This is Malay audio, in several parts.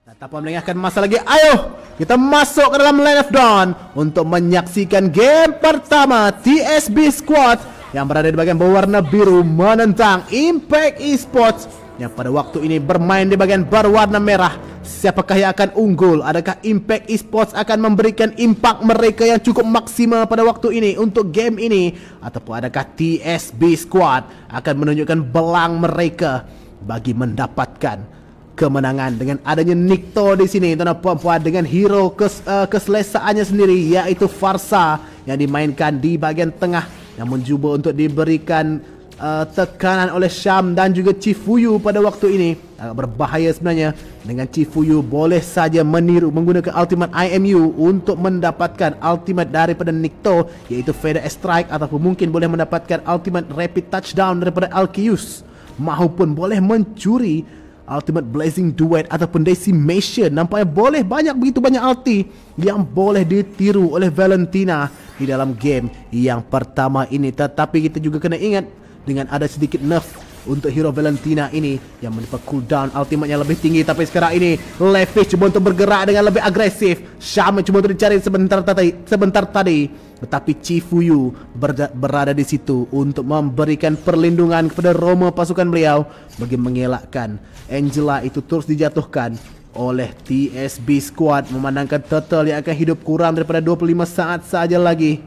Nah, tanpa melengahkan masa lagi, ayo kita masuk ke dalam Land of Dawn untuk menyaksikan game pertama TSB Squad yang berada di bagian berwarna biru menentang Impact Esports yang pada waktu ini bermain di bagian berwarna merah. Siapakah yang akan unggul? Adakah Impact Esports akan memberikan impak mereka yang cukup maksimal pada waktu ini untuk game ini, ataupun adakah TSB Squad akan menunjukkan belang mereka bagi mendapatkan kemenangan dengan adanya Nikto di sini, tuan-tuan puan-puan, dengan hero keselesaannya sendiri yaitu Farsa yang dimainkan di bahagian tengah, namun cuba untuk diberikan tekanan oleh Syam dan juga Chifuyu pada waktu ini. Agak berbahaya sebenarnya dengan Chifuyu boleh saja meniru menggunakan ultimate IMU untuk mendapatkan ultimate daripada Nikto yaitu Feather Strike, ataupun mungkin boleh mendapatkan ultimate rapid touchdown daripada Alkeus, maupun boleh mencuri ultimate blazing duet ataupun decimation. Nampaknya boleh begitu banyak ulti yang boleh ditiru oleh Valentina di dalam game yang pertama ini. Tetapi kita juga kena ingat dengan ada sedikit nerf untuk hero Valentina ini yang mendapat cooldown ultimate-nya lebih tinggi. Tapi sekarang ini Levis cuba untuk bergerak dengan lebih agresif. Syam cuba untuk dicari sebentar tadi, tetapi Chifuyu berada di situ untuk memberikan perlindungan kepada Roma pasukan beliau bagi mengelakkan Angela itu terus dijatuhkan oleh TSB Squad, memandangkan Turtle yang akan hidup kurang daripada 25 saat saja lagi.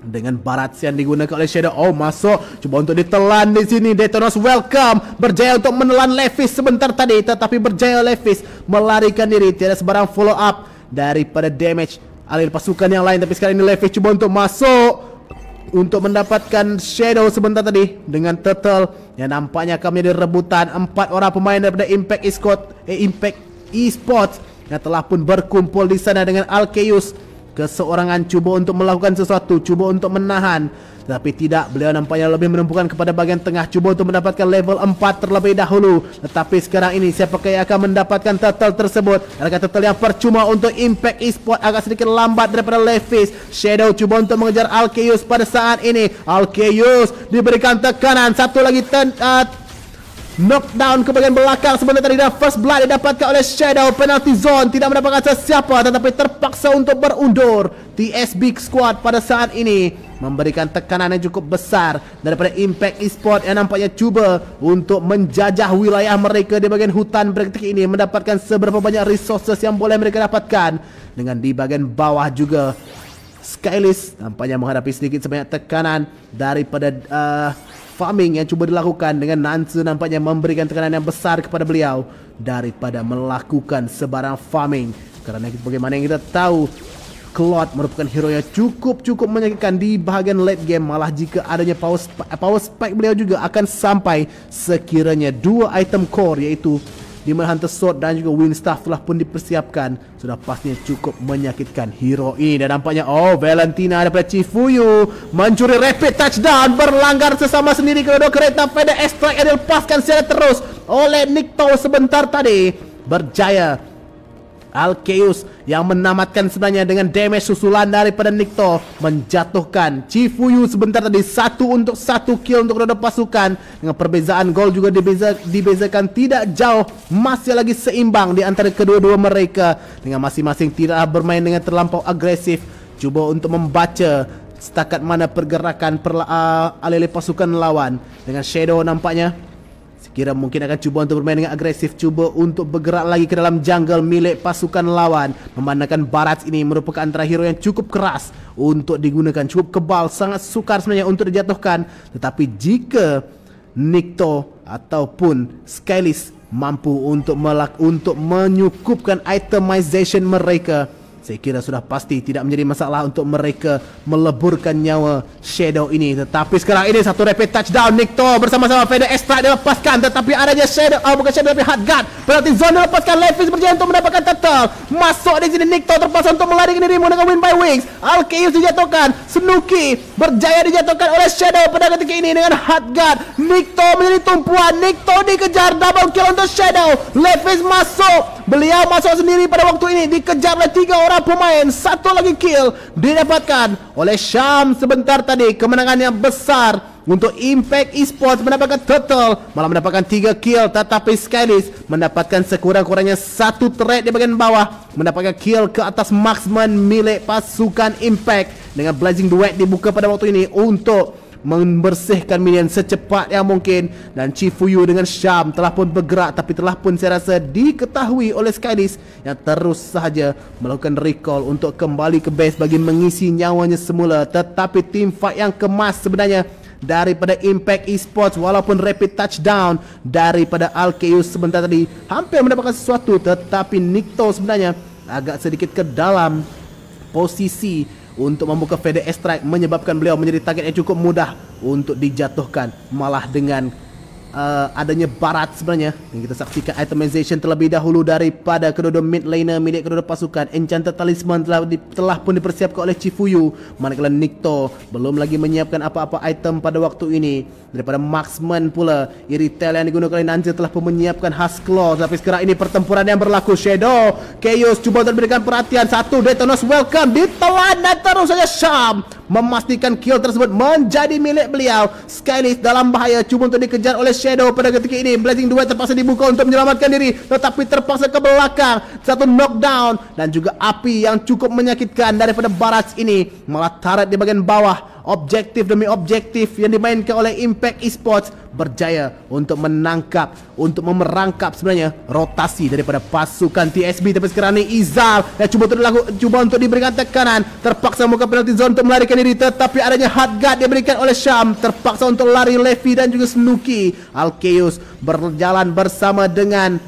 Dengan Barats yang digunakan oleh Shadow, masuk, cuba untuk ditelan di sini. Detonos welcome, berjaya untuk menelan Levis sebentar tadi, tetapi berjaya Levis melarikan diri, tiada sebarang follow up daripada damage alih pasukan yang lain. Tapi sekarang ini Levis cuba untuk masuk untuk mendapatkan Shadow sebentar tadi dengan Turtle yang nampaknya akan menjadi rebutan 4 orang pemain daripada Impact Esports yang telah pun berkumpul di sana dengan Alkeus. Keseorangan cuba untuk melakukan sesuatu, cuba untuk menahan, tetapi tidak. Beliau nampaknya lebih menumpukan kepada bahagian tengah, cuba untuk mendapatkan level 4 terlebih dahulu. Tetapi sekarang ini siapakah yang akan mendapatkan turtle tersebut? Adakah turtle yang percuma untuk Impact Esports? Agak sedikit lambat daripada Levis. Shadow cuba untuk mengejar Alkeus pada saat ini. Alkeus diberikan tekanan, satu lagi knockdown ke bagian belakang sebentar tadi, dan first blood didapatkan oleh Shadow. Penalty zone, tidak mendapatkan sesiapa tetapi terpaksa untuk berundur. TSB Squad pada saat ini memberikan tekanan yang cukup besar daripada Impact Esports yang nampaknya cuba untuk menjajah wilayah mereka di bagian hutan ketika ini, mendapatkan seberapa banyak resources yang boleh mereka dapatkan. Dengan di bagian bawah juga Skylis nampaknya menghadapi sedikit sebanyak tekanan daripada farming yang cuba dilakukan, dengan Nansu nampaknya memberikan tekanan yang besar kepada beliau daripada melakukan sebarang farming. Kerana bagaimana yang kita tahu, Claude merupakan hero yang cukup menyakitkan di bahagian late game. Malah jika adanya power spike beliau juga akan sampai sekiranya 2 item core, iaitu Demon Hunter Sword dan juga Wind Staff telah pun dipersiapkan, sudah pastinya cukup menyakitkan hero ini. Dan nampaknya Valentina daripada Chifuyu mencuri rapid touchdown, berlanggar sesama sendiri. Kedua kereta Feather Strike yang dilepaskan secara terus oleh Nikto sebentar tadi. Berjaya Alkeus yang menamatkan sebenarnya dengan damage susulan daripada Nikto, menjatuhkan Chifuyu sebentar tadi. 1 untuk 1 kill untuk kedua pasukan, dengan perbezaan gol juga dibezakan tidak jauh, masih lagi seimbang di antara kedua-dua mereka, dengan masing-masing tidak bermain dengan terlampau agresif, cuba untuk membaca setakat mana pergerakan alih-alih pasukan lawan. Dengan Shadow nampaknya kira mungkin akan cuba untuk bermain dengan agresif, cuba untuk bergerak lagi ke dalam jungle milik pasukan lawan, memandangkan Barats ini merupakan antara hero yang cukup keras untuk digunakan, cukup kebal, sangat sukar sebenarnya untuk dijatuhkan. Tetapi jika Nikto ataupun Skylis mampu untuk menyukupkan itemization mereka, saya kira sudah pasti tidak menjadi masalah untuk mereka meleburkan nyawa Shadow ini. Tetapi sekarang ini satu rapid touchdown, Nikto bersama-sama Feather Strike dilepaskan, tetapi adanya Shadow, bukan Shadow tapi Hardguard. Penalty zone dilepaskan, Levis berjaya untuk mendapatkan turtle. Masuk di sini Nikto terpaksa untuk melarikan diri menggunakan Wind by Wings. Alkeus dijatuhkan, Snooki berjaya dijatuhkan oleh Shadow pada ketika ini dengan Hardguard. Nikto menjadi tumpuan, Nikto dikejar, double kill untuk Shadow. Levis masuk, beliau masuk sendiri pada waktu ini, dikejar oleh 3 orang pemain. Satu lagi kill didapatkan oleh Syam sebentar tadi. Kemenangan yang besar untuk Impact Esports mendapatkan total, malah mendapatkan 3 kill, tetapi Skylist mendapatkan sekurang-kurangnya 1 turret di bagian bawah, mendapatkan kill ke atas marksman milik pasukan Impact dengan Blazing Duet dibuka pada waktu ini untuk membersihkan minion secepat yang mungkin. Dan Chifuyu dengan Syam telah pun bergerak, tapi telah pun saya rasa diketahui oleh Skylist yang terus sahaja melakukan recall untuk kembali ke base bagi mengisi nyawanya semula. Tetapi team fight yang kemas sebenarnya daripada Impact Esports, walaupun rapid touchdown daripada Alkeus sebentar tadi hampir mendapatkan sesuatu, tetapi Nikto sebenarnya agak sedikit ke dalam posisi untuk membuka Fade Strike, menyebabkan beliau menjadi target yang cukup mudah untuk dijatuhkan. Malah dengan adanya barat sebenarnya, yang kita saksikan itemization terlebih dahulu daripada kedua-dua mid laner milik kedua-dua pasukan. Enchanted Talisman telah pun dipersiapkan oleh Chifuyu, manakala Nikto belum lagi menyiapkan apa-apa item pada waktu ini. Daripada marksman pula, Iritel yang digunakan oleh Nancy telah pun menyiapkan Husklaw. Tapi sekarang ini pertempuran yang berlaku. Shadow Chaos cuba untuk memberikan perhatian. Satu Detonos welcome, ditelan dan terus saja Syam memastikan kill tersebut menjadi milik beliau. Skylist dalam bahaya, cuba untuk dikejar oleh Shadow pada ketika ini. Blazing Duet terpaksa dibuka untuk menyelamatkan diri, tetapi terpaksa ke belakang. Satu knockdown dan juga api yang cukup menyakitkan daripada Barats ini. Malah turret di bagian bawah, objektif demi objektif yang dimainkan oleh Impact Esports berjaya untuk menangkap, untuk memerangkap sebenarnya rotasi daripada pasukan TSB. Tapi sekarang ni Izal yang cuba untuk diberikan tekanan, terpaksa membuka penalty zone untuk melarikan diri, tetapi adanya hard guard diberikan oleh Syam, terpaksa untuk lari Levi dan juga Snooki. Alkeus berjalan bersama dengan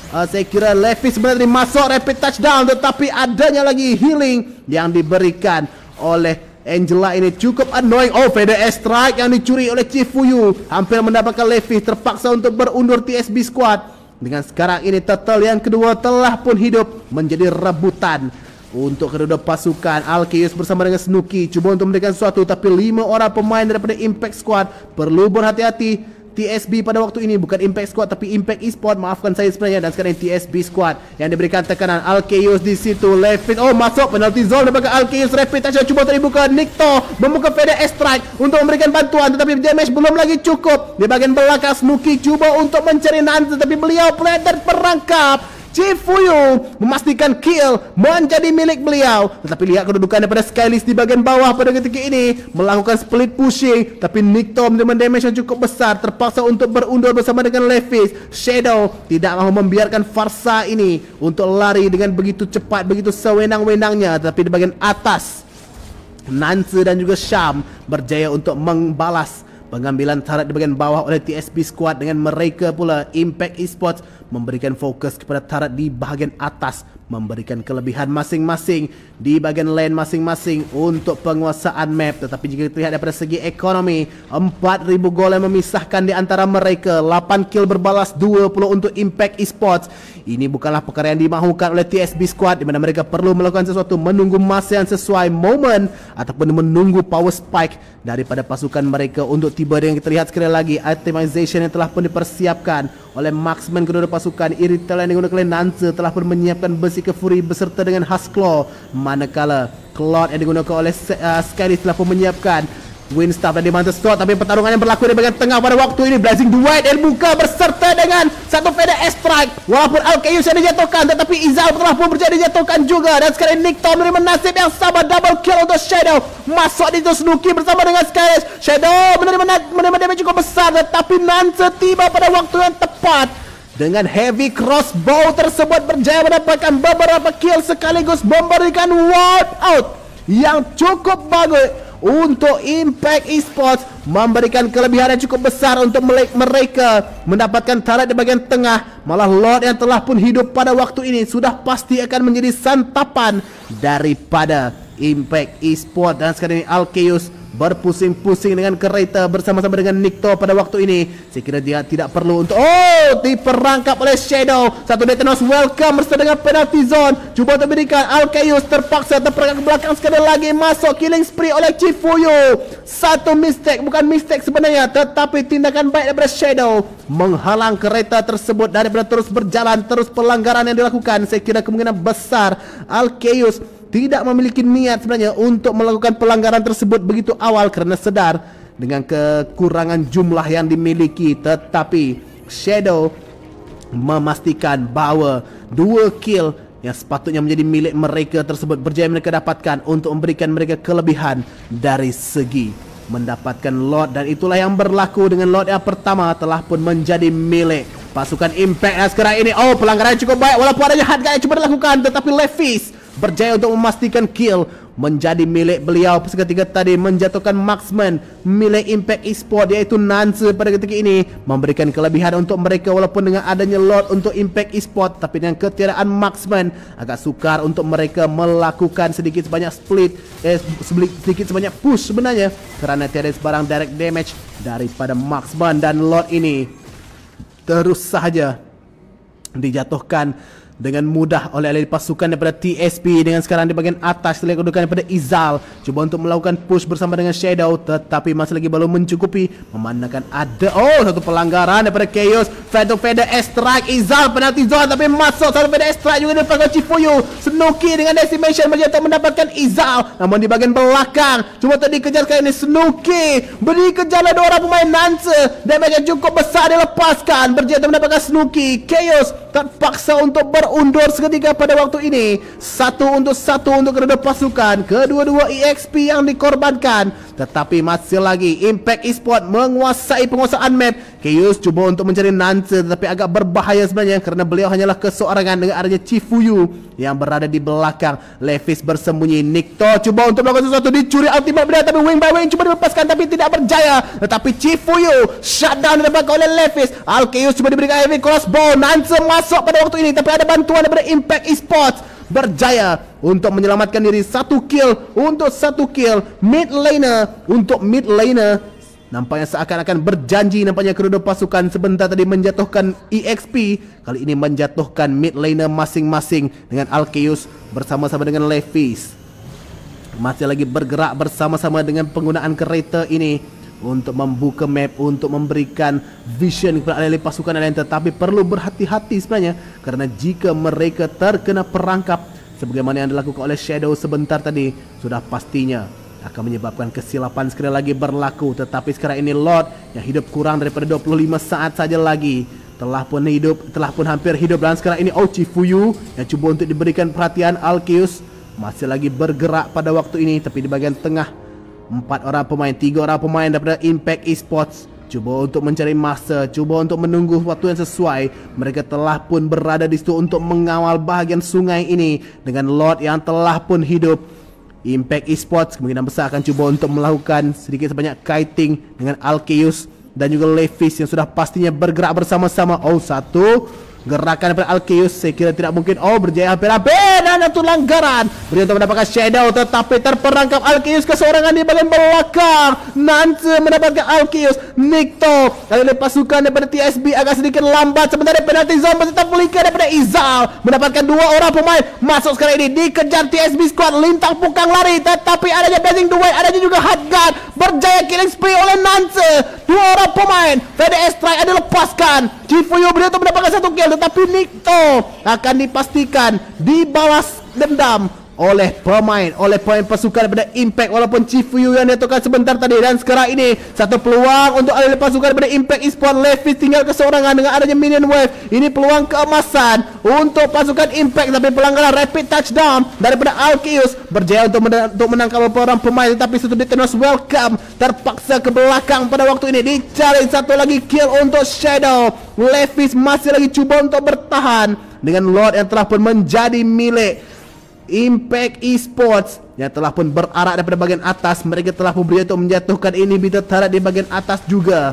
saya kira Levi sebenarnya masuk rapid touchdown, tetapi adanya lagi healing yang diberikan oleh Angela ini cukup annoying. Oh, Fade Strike yang dicuri oleh Chifuyu, hampir mendapatkan Levi, terpaksa untuk berundur TSB squad. Dengan sekarang ini total yang kedua telah pun hidup menjadi rebutan untuk kedua pasukan. Alkeus bersama dengan Snooki cuba untuk memberikan sesuatu, tapi 5 orang pemain daripada Impact Squad perlu berhati-hati. TSB pada waktu ini bukan Impact Squad tapi Impact Esports, maafkan saya sebenarnya. Dan sekarang TSB Squad yang diberikan tekanan. Alkeus di situ, Levin masuk penalty zone daripada Alkeus. Rapid touch cuba terbuka, Nikto membuka Fade Strike untuk memberikan bantuan, tetapi damage belum lagi cukup. Di bagian belakang Snooki cuba untuk mencari Nancy, tetapi beliau planted perangkap. Chifuyu memastikan kill menjadi milik beliau, tetapi lihat kedudukan daripada Skylist di bagian bawah pada ketika ini, melakukan split pushing, tapi Nikto menerima damage yang cukup besar, terpaksa untuk berundur bersama dengan Levis. Shadow tidak mahu membiarkan Farsa ini untuk lari dengan begitu cepat, begitu sewenang-wenangnya, tetapi di bagian atas Nancy dan juga Syam berjaya untuk membalas pengambilan turret di bagian bawah oleh TSB Squad. Dengan mereka pula Impact Esports memberikan fokus kepada turret di bahagian atas, memberikan kelebihan masing-masing di bahagian lane masing-masing untuk penguasaan map. Tetapi jika kita lihat daripada segi ekonomi, 4,000 gol yang memisahkan di antara mereka, 8 kill berbalas 20 untuk Impact Esports. Ini bukanlah perkara yang dimahukan oleh TSB Squad, di mana mereka perlu melakukan sesuatu, menunggu masa yang sesuai moment ataupun menunggu power spike daripada pasukan mereka untuk tiba. Yang kita lihat sekali lagi itemization yang telah pun dipersiapkan oleh marksman kedua pasukan. Iritel yang digunakan oleh Nancy telah pun menyiapkan besi ke Fury beserta dengan Husklaw, manakala Cloud yang digunakan oleh Skylist telah pun menyiapkan Windstaff dan Diamante Sword. Tapi pertarungan yang berlaku di bagian tengah pada waktu ini, Blazing Duet yang buka beserta dengan satu Fade Strike. Walaupun Alkeus yang dijatuhkan, tetapi Izal telah pun berjaya dijatuhkan juga. Dan sekarang Nikto menerima nasib yang sama, double kill untuk Shadow. Masuk di Snooki bersama dengan Skylist. Shadow menerima damage cukup besar, tetapi Nancy tiba pada waktu yang tepat. Dengan heavy crossbow tersebut berjaya mendapatkan beberapa kill sekaligus memberikan wipe out yang cukup bagus untuk Impact Esports, memberikan kelebihan yang cukup besar untuk mereka mendapatkan turret di bagian tengah. Malah Lord yang telah pun hidup pada waktu ini sudah pasti akan menjadi santapan daripada Impact Esports. Dan sekarang ini Alkeus berpusing-pusing dengan kereta bersama-sama dengan Nikto pada waktu ini. Saya kira dia tidak perlu untuk diperangkap oleh Shadow. Satu Detonos welcome bersama dengan penalty zone, cuba untuk berikan. Alkeus terpaksa terperangkap ke belakang sekali lagi, masuk killing spree oleh Chifuyu. Satu mistake, bukan mistake sebenarnya, tetapi tindakan baik daripada Shadow menghalang kereta tersebut daripada terus berjalan, terus pelanggaran yang dilakukan. Saya kira kemungkinan besar Alkeus tidak memiliki niat sebenarnya untuk melakukan pelanggaran tersebut begitu awal, kerana sedar dengan kekurangan jumlah yang dimiliki, tetapi Shadow memastikan bahawa 2 kill yang sepatutnya menjadi milik mereka tersebut berjaya mereka dapatkan untuk memberikan mereka kelebihan dari segi mendapatkan lot, dan itulah yang berlaku dengan lot yang pertama telah pun menjadi milik pasukan Impact. Dan sekarang ini pelanggaran cukup baik walaupun adanya hard guard yang cuba dilakukan, tetapi Levis berjaya untuk memastikan kill menjadi milik beliau. Seketika tadi menjatuhkan marksman milik Impact Esports iaitu Nance pada ketika ini, memberikan kelebihan untuk mereka walaupun dengan adanya lot untuk Impact Esports, tapi dengan ketiadaan marksman agak sukar untuk mereka melakukan sedikit sebanyak sedikit sebanyak push sebenarnya, kerana tiada sebarang direct damage daripada marksman, dan lot ini terus sahaja dijatuhkan dengan mudah oleh pasukan daripada TSB. Dengan sekarang di bahagian atas terlihat kedudukan daripada Izal, cuba untuk melakukan push bersama dengan Shadow, tetapi masih lagi belum mencukupi, memandangkan ada satu pelanggaran daripada Chaos. Feather strike Izal penalti zone, tapi masuk satu feather strike juga daripada Chifuyu. Snooki dengan decimation berjaya untuk mendapatkan Izal, namun di bahagian belakang cuba untuk dikejar kali ini. Snooki beri kejar dua orang pemain Nance, damage yang cukup besar dilepaskan, berjaya untuk mendapatkan Snooki. Chaos terpaksa untuk berundur seketika pada waktu ini. 1 untuk 1 untuk kedua pasukan, kedua-dua EXP yang dikorbankan, tetapi masih lagi Impact Esports menguasai penguasaan map. Chaos cuba untuk mencari Nance, tetapi agak berbahaya sebenarnya kerana beliau hanyalah keseorangan dengan adanya Chifuyu yang berada di belakang. Levis bersembunyi. Nikto cuba untuk melakukan sesuatu, dicuri ultimate beliau, tapi wing by wing cuba dilepaskan tapi tidak berjaya. Tetapi Chifuyu shutdown didapatkan oleh Levis. Chaos cuba diberikan heavy crossbow. Nance masuk pada waktu ini, tapi ada bantuan daripada Impact Esports, berjaya untuk menyelamatkan diri. 1 kill untuk 1 kill. Mid laner untuk mid laner nampaknya seakan-akan berjanji, nampaknya kedua pasukan sebentar tadi menjatuhkan EXP, kali ini menjatuhkan mid laner masing-masing dengan Alkeus bersama-sama dengan Levis. Masih lagi bergerak bersama-sama dengan penggunaan kereta ini untuk membuka map, untuk memberikan vision kepada ahli pasukan lain, tetapi perlu berhati-hati sebenarnya kerana jika mereka terkena perangkap sebagaimana yang dilakukan oleh Shadow sebentar tadi, sudah pastinya akan menyebabkan kesilapan sekali lagi berlaku. Tetapi sekarang ini Lord yang hidup kurang daripada 25 saat saja lagi telah pun hampir hidup, dan sekarang ini Chifuyu yang cuba untuk diberikan perhatian. Alkeus masih lagi bergerak pada waktu ini, tapi di bahagian tengah 3 orang pemain daripada Impact Esports cuba untuk mencari masa, cuba untuk menunggu waktu yang sesuai. Mereka telah pun berada di situ untuk mengawal bahagian sungai ini dengan Lord yang telah pun hidup. Impact Esports kemungkinan besar akan cuba untuk melakukan sedikit sebanyak kiting dengan Alkeus dan juga Levis yang sudah pastinya bergerak bersama-sama. Satu gerakan daripada Alkeus saya kira tidak mungkin. Berjaya hampir-hampir, dan itu langgaran berjaya untuk mendapatkan Shadow, tetapi terperangkap Alkeus keseorangan di bagian belakang. Nance mendapatkan Alkeus. Nikto dari pasukan daripada TSB agak sedikit lambat, sementara penalti zone berserta flicker daripada Izal mendapatkan 2 orang pemain masuk sekarang ini. Dikejar TSB squad, lintang pukang lari, tetapi adanya Blazing Duet, adanya juga hard guard, berjaya killing spree oleh Nance. 2 orang pemain VDS strike ada lepaskan. Chifuyu berjaya untuk mendapatkan 1 kill, tetapi Nikto akan dipastikan dibalas dendam oleh pemain pasukan daripada Impact, walaupun Chifuyu yang diatukan sebentar tadi. Dan sekarang ini satu peluang untuk ahli pasukan daripada Impact Esports. Levis tinggal keseorangan dengan adanya minion wave. Ini peluang keemasan untuk pasukan Impact, tapi pelanggaran rapid touchdown daripada Alkeus berjaya untuk menangkap beberapa orang pemain, tetapi satu Detonos welcome terpaksa ke belakang pada waktu ini. Dicari satu lagi kill untuk Shadow. Levis masih lagi cuba untuk bertahan dengan Lord yang telah pun menjadi milik Impact Esports yang telah pun berarak daripada bahagian atas. Mereka telah pun berjaya untuk menjatuhkan inhibitor turret di bahagian atas juga.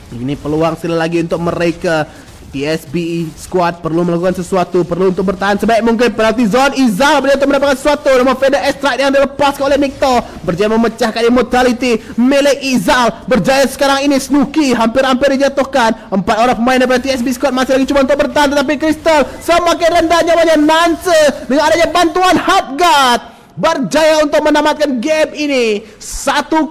Ini peluang sekali lagi untuk mereka. TSB squad perlu melakukan sesuatu, perlu untuk bertahan sebaik mungkin. Penalti zone, Izal berjaya untuk mendapatkan sesuatu. Nama Feather strike yang dilepaskan oleh Nikto berjaya memecahkan immortality milik Izal. Berjaya sekarang ini Snooki hampir-hampir dijatuhkan. 4 orang pemain daripada TSB squad masih lagi cuba untuk bertahan, tetapi Crystal semakin rendah nyawanya. Nance dengan adanya bantuan hard guard berjaya untuk menamatkan game ini. 1-0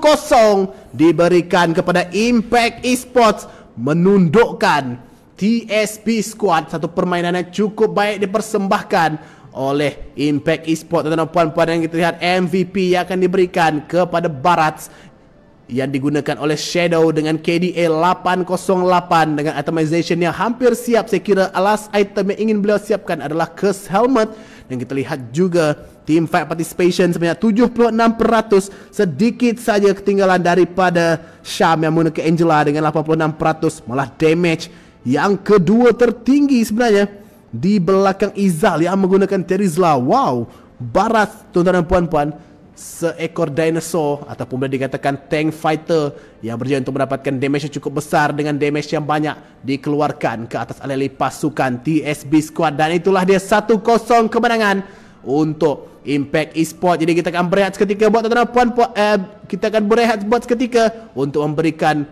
diberikan kepada Impact Esports, menundukkan TSB Squad. Satu permainan yang cukup baik dipersembahkan oleh Impact Esports. Dan puan-puan yang kita lihat MVP yang akan diberikan kepada Barats yang digunakan oleh Shadow dengan KDA 808 dengan itemization yang hampir siap. Saya kira last item yang ingin beliau siapkan adalah Curse Helmet. Dan kita lihat juga team fight participation sebanyak 76%, sedikit saja ketinggalan daripada Syam yang menggunakan Angela dengan 86%. Malah damage yang kedua tertinggi sebenarnya di belakang Izal yang menggunakan Terizla. Wow, barat tuan-tuan dan puan-puan, seekor dinosaur ataupun boleh dikatakan tank fighter yang berjaya untuk mendapatkan damage yang cukup besar dengan damage yang banyak dikeluarkan ke atas alih-alih pasukan TSB Squad. Dan itulah dia 1-0 kemenangan untuk Impact Esports. Jadi kita akan berehat seketika buat tuan-tuan dan puan-puan, kita akan berehat buat seketika untuk memberikan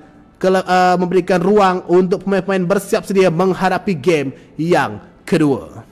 ruang untuk pemain-pemain bersiap sedia menghadapi game yang kedua.